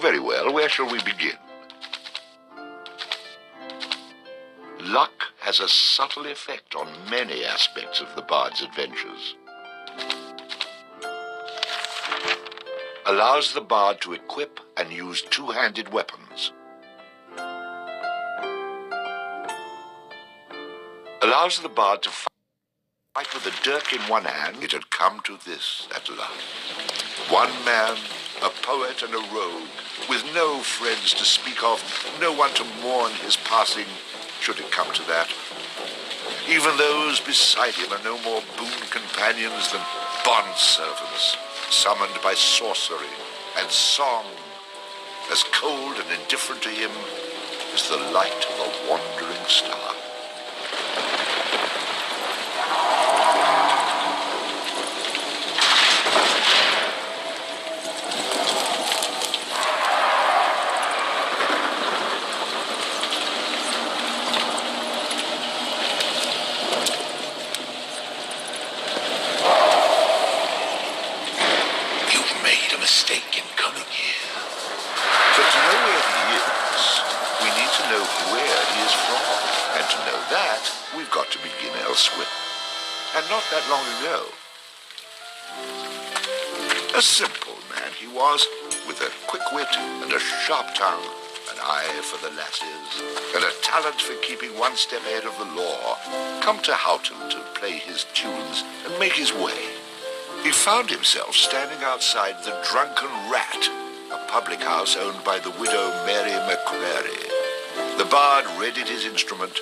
very well. Where shall we begin? Luck has a subtle effect on many aspects of the bard's adventures. Allows the bard to equip and use two-handed weapons. Allows the bard to fight with a dirk in one hand. It had come to this at last. One man, a poet and a rogue, with no friends to speak of, no one to mourn his passing, should it come to that. Even those beside him are no more boon companions than bond-servants, summoned by sorcery and song, as cold and indifferent to him as the light of a wandering star. And not that long ago. A simple man he was, with a quick wit and a sharp tongue, an eye for the lasses, and a talent for keeping one step ahead of the law, come to Houghton to play his tunes and make his way. He found himself standing outside the Drunken Rat, a public house owned by the widow Mary McCrary. The bard readied his instrument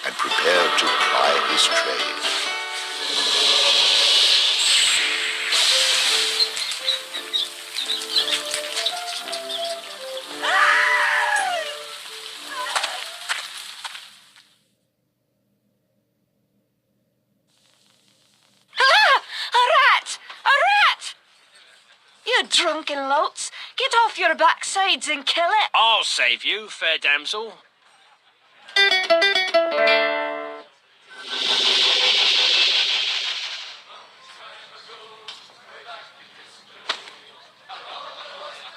and prepared to ply his trade. Drunken louts, get off your backsides and kill it. I'll save you, fair damsel.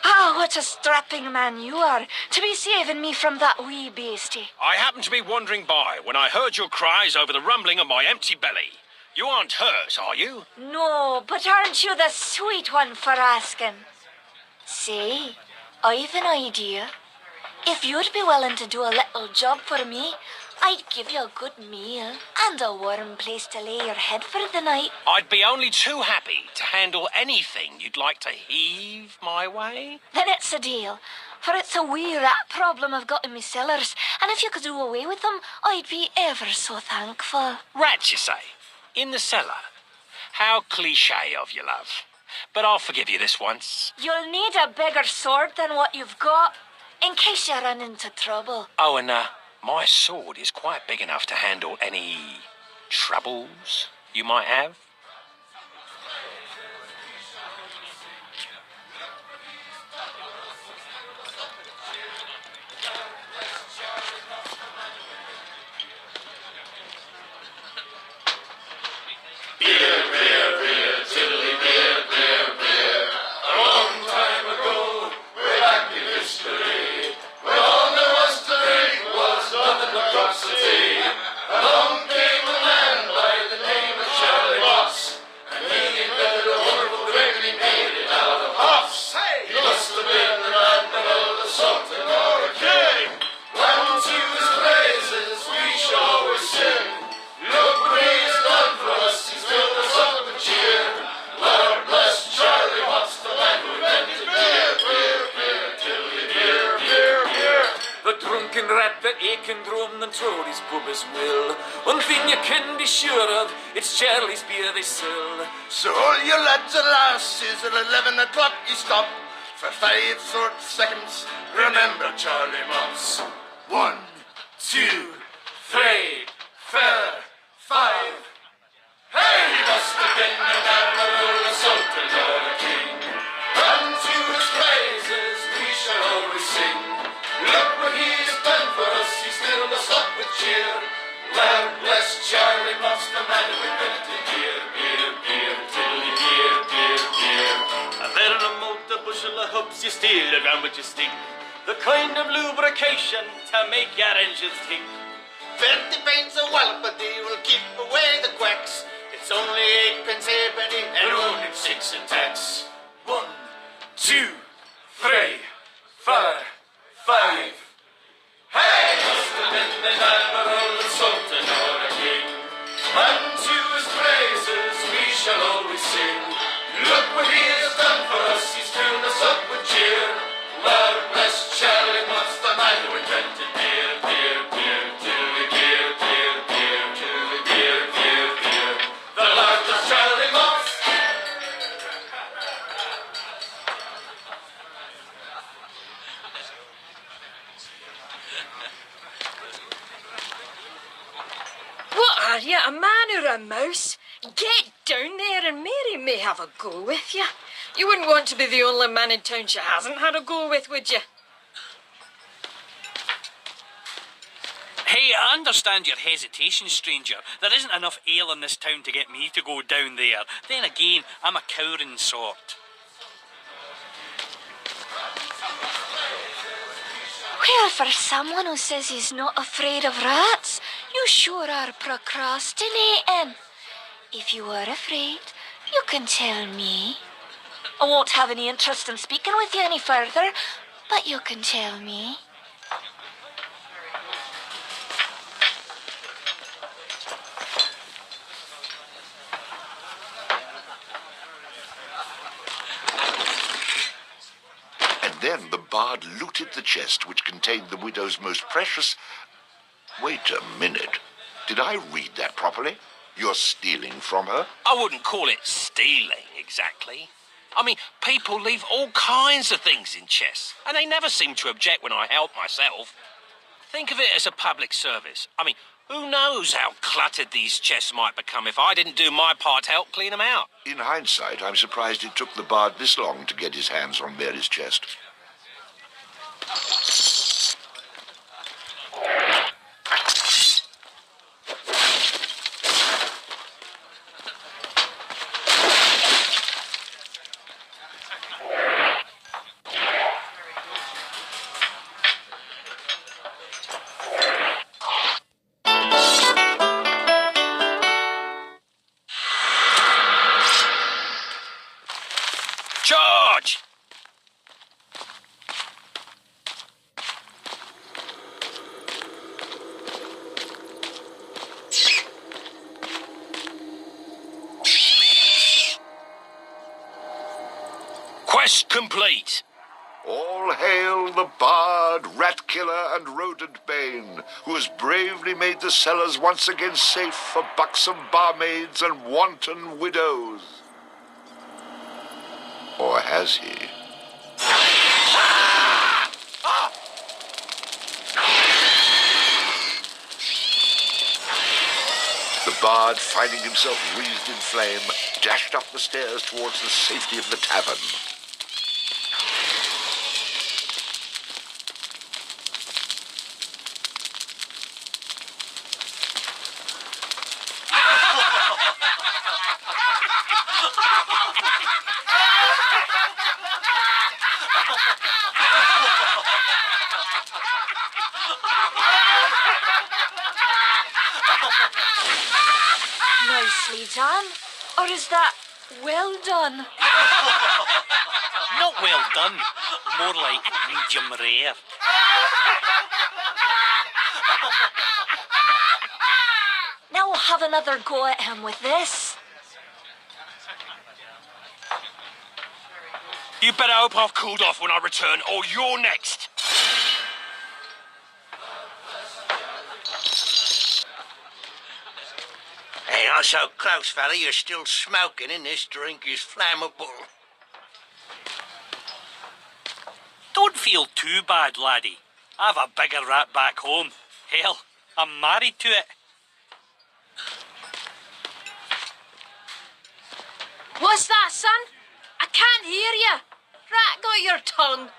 Ah, what a strapping man you are, to be saving me from that wee beastie. I happened to be wandering by when I heard your cries over the rumbling of my empty belly. You aren't hers, are you? No, but aren't you the sweet one for asking? Say, I've an idea. If you'd be willing to do a little job for me, I'd give you a good meal and a warm place to lay your head for the night. I'd be only too happy to handle anything you'd like to heave my way. Then it's a deal, for it's a wee rat problem I've got in me cellars, and if you could do away with them, I'd be ever so thankful. Rats, you say? In the cellar? How cliché of you, love. But I'll forgive you this once. You'll need a bigger sword than what you've got, in case you run into trouble. Oh, and my sword is quite big enough to handle any troubles you might have. Trody's pub as well. One thing you can be sure of, it's Charlie's beer they sell. So all you lads and lasses at 11 o'clock you stop for 5 short seconds. Remember Charlie Moss. 1, 2, 3, 4, 5. Hey, he must have been an admiral, a sultan, or a king. Unto his praises we shall always sing. Look what he's done for us, he's still us up with cheer. Lord bless Charlie Moss, the man who invented beer, beer, beer, tilly, beer, beer, beer. A there in a motor bush social hoops you steal around with your stick. The kind of lubrication to make your engines tick. 20 pence a wallop a day will keep away the quacks. It's only 8 pence halfpenny and only 6 in tax. 1, 2, 3, 4, 5. Hey! Must have been the admiral and sultan or a king. And to his praises we shall always sing. Look what he has done for us, he's filled us up with cheer. Lord bless Charlie, what's the man who invented beer, beer, beer, Tilly beer, beer, beer, Tilly beer, beer, beer. The Lord bless Charlie Moss. What are you, a man or a mouse? Get down there and Mary may have a go with you. You wouldn't want to be the only man in town she hasn't had a go with, would you? Hey, I understand your hesitation, stranger. There isn't enough ale in this town to get me to go down there. Then again, I'm a cowering sort. Well, for someone who says he's not afraid of rats, you sure are procrastinating. If you are afraid, you can tell me. I won't have any interest in speaking with you any further, but you can tell me. And then the bard looted the chest which contained the widow's most precious... Wait a minute. Did I read that properly? You're stealing from her? I wouldn't call it stealing, exactly. I mean, people leave all kinds of things in chests, and they never seem to object when I help myself. Think of it as a public service. I mean, who knows how cluttered these chests might become if I didn't do my part to help clean them out. In hindsight, I'm surprised it took the bard this long to get his hands on Mary's chest. Charge! Quest complete. All hail the bard, rat killer, and rodent bane, who has bravely made the cellars once again safe for buxom barmaids and wanton widows. Or has he? The bard, finding himself wreathed in flame, dashed up the stairs towards the safety of the tavern. Nicely done. Or is that well done? Not well done. More like medium rare. Now we'll have another go at him with this. You better hope I've cooled off when I return, or you're next. Hey, not so close, fella. You're still smoking, and this drink is flammable. Don't feel too bad, laddie. I've a bigger rat back home. Hell, I'm married to it. What's that, son? I can't hear you. Rat got your tongue.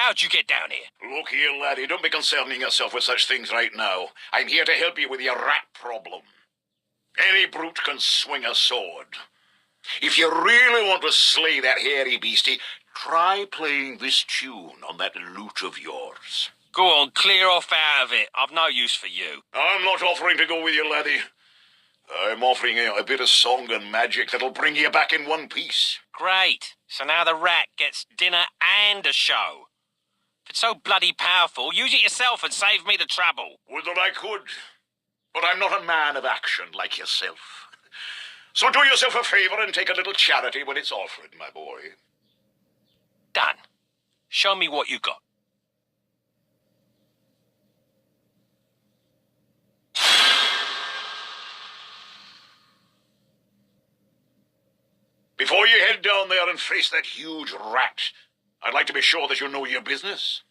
How'd you get down here? Look here, laddie, don't be concerning yourself with such things right now. I'm here to help you with your rat problem. Any brute can swing a sword. If you really want to slay that hairy beastie, try playing this tune on that lute of yours. Go on, clear off out of it. I've no use for you. I'm not offering to go with you, laddie. I'm offering you a bit of song and magic that'll bring you back in one piece. Great. So now the rat gets dinner and a show. If it's so bloody powerful, use it yourself and save me the trouble. Would that I could. But I'm not a man of action like yourself. So do yourself a favor and take a little charity when it's offered, my boy. Done. Show me what you got. Before you head down there and face that huge rat, I'd like to be sure that you know your business.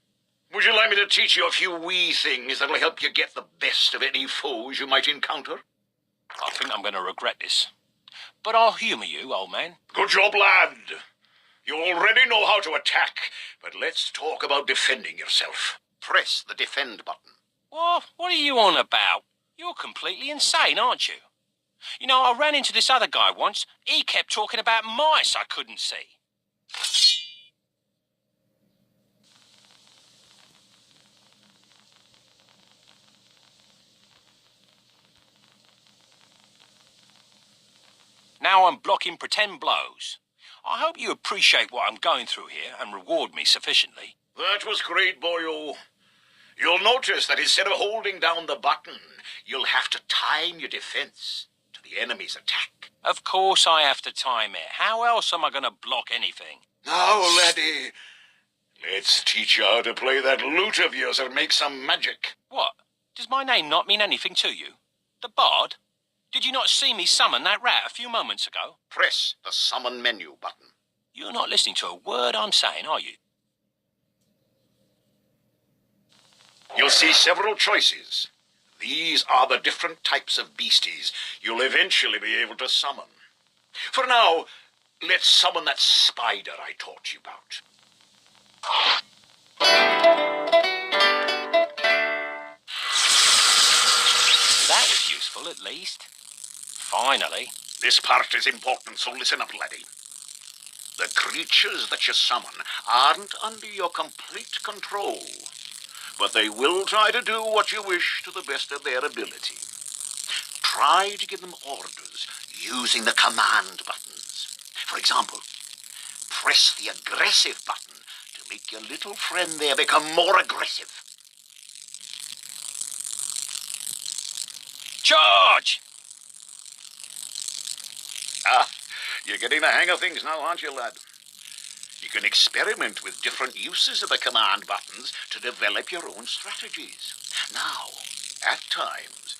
Would you like me to teach you a few wee things that'll help you get the best of any foes you might encounter? I think I'm going to regret this. But I'll humour you, old man. Good job, lad. You already know how to attack, but let's talk about defending yourself. Press the defend button. What are you on about? You're completely insane, aren't you? You know, I ran into this other guy once. He kept talking about mice I couldn't see. Now I'm blocking pretend blows. I hope you appreciate what I'm going through here and reward me sufficiently. That was great, boyo. You'll notice that instead of holding down the button, you'll have to time your defense to the enemy's attack. Of course I have to time it. How else am I going to block anything? Now, laddie, let's teach you how to play that lute of yours and make some magic. What? Does my name not mean anything to you? The Bard? Did you not see me summon that rat a few moments ago? Press the summon menu button. You're not listening to a word I'm saying, are you? You'll see several choices. These are the different types of beasties you'll eventually be able to summon. For now, let's summon that spider I taught you about. That was useful, at least. Finally. This part is important, so listen up, laddie. The creatures that you summon aren't under your complete control, but they will try to do what you wish to the best of their ability. Try to give them orders using the command buttons. For example, press the aggressive button to make your little friend there become more aggressive. Charge! Ah, you're getting the hang of things now, aren't you, lad? You can experiment with different uses of the command buttons to develop your own strategies. Now, at times,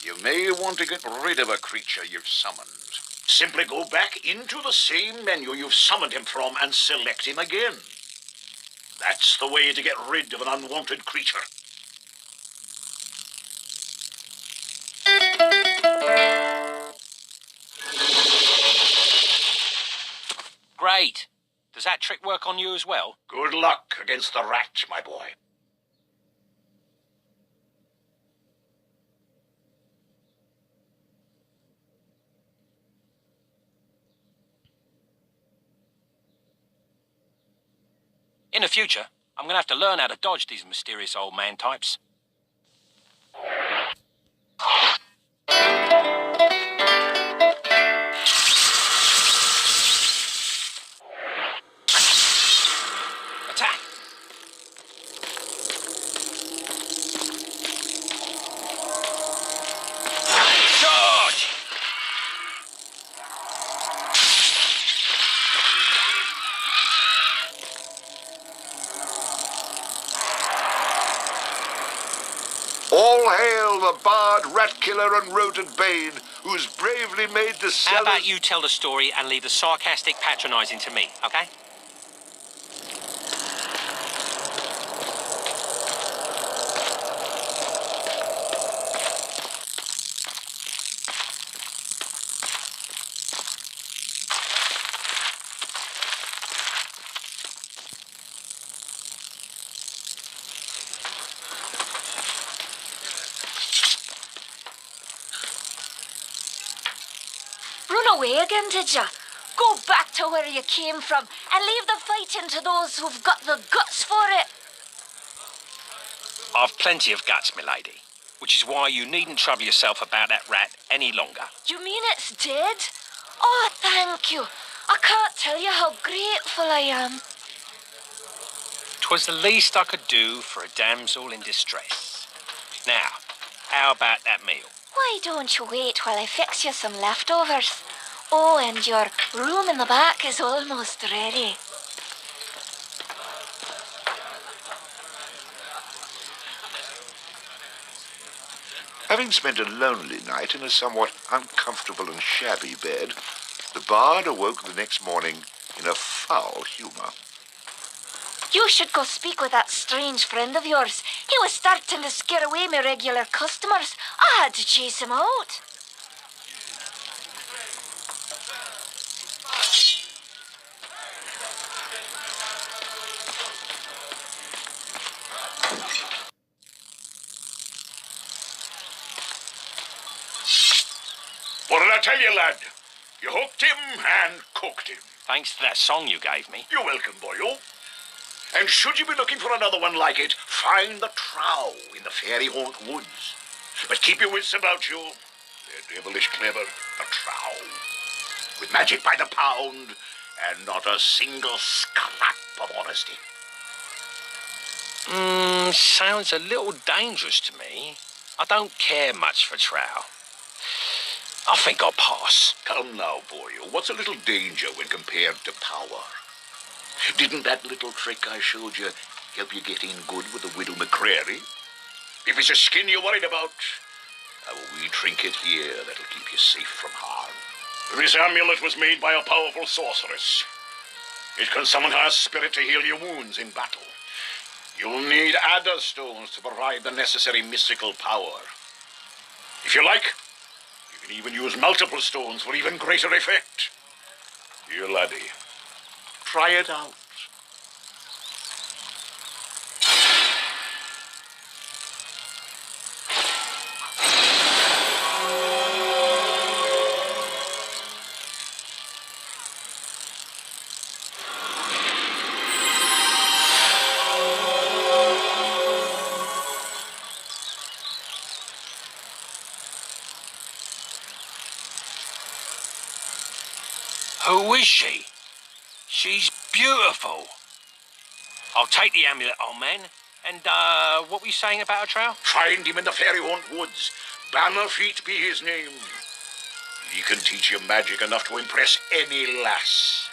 you may want to get rid of a creature you've summoned. Simply go back into the same menu you've summoned him from and select him again. That's the way to get rid of an unwanted creature. Great. Does that trick work on you as well? Good luck against the rat, my boy. In the future, I'm going to have to learn how to dodge these mysterious old man types. Attack! Charge! All hail the bard, rat killer, and rodent bane, who's bravely made the How cellars... about you tell the story and leave the sarcastic patronising to me, okay? away again, did ya? Go back to where you came from and leave the fighting to those who've got the guts for it. I've plenty of guts, milady, which is why you needn't trouble yourself about that rat any longer. You mean it's dead? Oh, thank you. I can't tell you how grateful I am. 'Twas the least I could do for a damsel in distress. Now, how about that meal? Why don't you wait while I fix you some leftovers? Oh, and your room in the back is almost ready. Having spent a lonely night in a somewhat uncomfortable and shabby bed, the bard awoke the next morning in a foul humor. You should go speak with that strange friend of yours. He was starting to scare away my regular customers. I had to chase him out. What did I tell you, lad? You hooked him and cooked him. Thanks to that song you gave me. You're welcome, boyo. And should you be looking for another one like it, find the trow in the fairy haunt woods. But keep your wits about you. They're devilish clever, the trow. With magic by the pound, and not a single scrap of honesty. Sounds a little dangerous to me. I don't care much for trow. I think I'll pass. Come now, boyo. What's a little danger when compared to power? Didn't that little trick I showed you help you get in good with the Widow McCrary? If it's a skin you're worried about, I have a wee trinket here that'll keep you safe from harm. This amulet was made by a powerful sorceress. It can summon her spirit to heal your wounds in battle. You'll need adder stones to provide the necessary mystical power. If you like, you can even use multiple stones for even greater effect. Dear laddie, try it out. Who is she? She's beautiful. I'll take the amulet, old man. And, what were you saying about a trow? Find him in the fairy haunt woods. Bannerfeet be his name. He can teach you magic enough to impress any lass.